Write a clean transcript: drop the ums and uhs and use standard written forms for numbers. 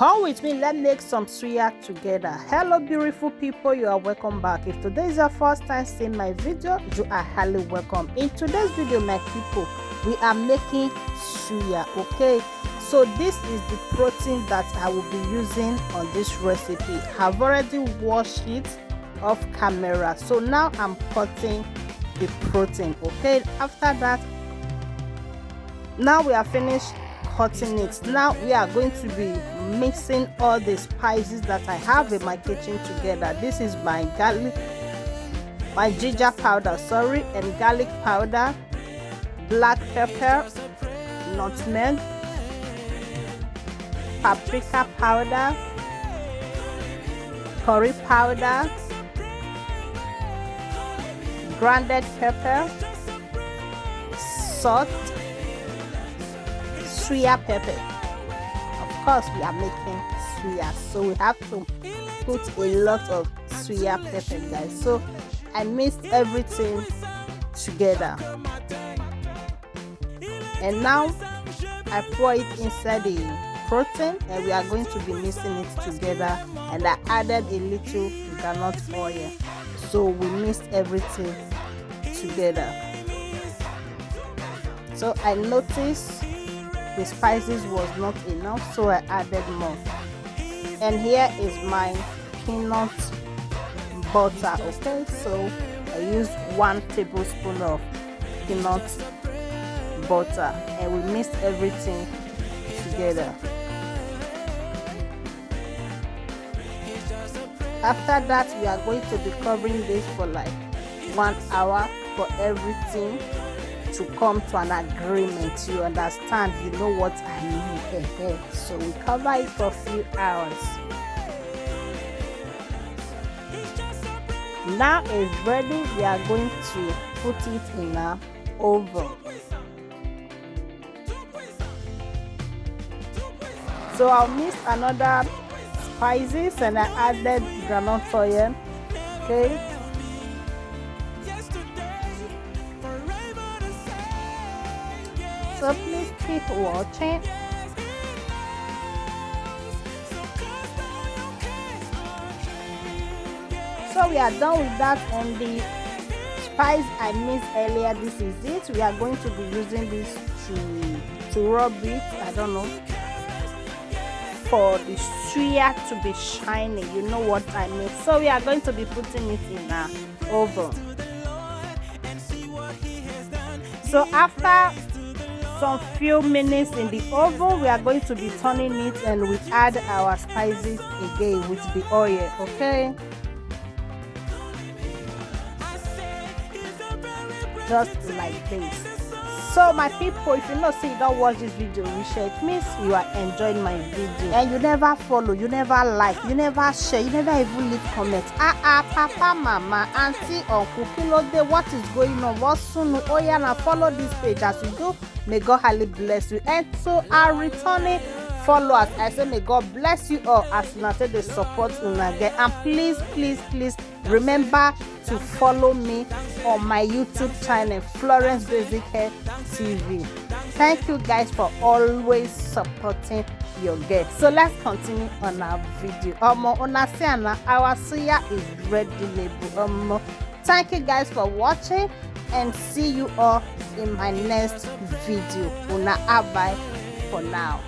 Come with me, let's make some suya together. Hello beautiful people, you are welcome back. If today is your first time seeing my video, you are highly welcome. In today's video, my people, we are making suya. Okay, so this is the protein that I will be using on this recipe. I've already washed it off camera, so now I'm cutting the protein. Okay, after that, now we are finished cutting it. Now we are going to be mixing all the spices that I have in my kitchen together. This is my ginger powder, and garlic powder, black pepper, nutmeg, paprika powder, curry powder, grounded pepper, salt, suya pepper. Of course, we are making suya, so we have to put a lot of suya pepper, guys. So I mixed everything together, and now I pour it inside the protein, and we are going to be mixing it together. And I added a little groundnut oil, so we mixed everything together. So I noticed the spices was not enough, so I added more. And here is my peanut butter. Okay, so I used 1 tablespoon of peanut butter, and we mixed everything together. After that, we are going to be covering this for like 1 hour for everything to come to an agreement. You understand? You know what I mean. So we cover it for a few hours. Now it's ready. We are going to put it in our oven. So I'll mix another spices, and I added groundnut oil. Okay, so please keep watching. So we are done with that, and the spice I mixed earlier, this is it. We are going to be using this to rub it, I don't know, for the suya to be shiny. You know what I mean. So we are going to be putting it in our oven. So after some few minutes in the oven, we are going to be turning it, and we add our spices again with the oil. Okay, just like this. So my people, if you know say you don't watch this video, it means you are enjoying my video, and you never follow, you never like, you never share, you never even leave comments. Papa, mama, auntie, uncle, kilo day, what is going on? What's soon? Oh yeah, now follow this page as you do. May God highly bless you. And so our returning followers, I say may God bless you all as you take the support again. And please remember to follow me on my YouTube channel, Florence Basic Hair TV. Thank you guys for always supporting your guests. So let's continue on our video. Our suya is ready. Thank you guys for watching, and see you all in my next video. Bye for now.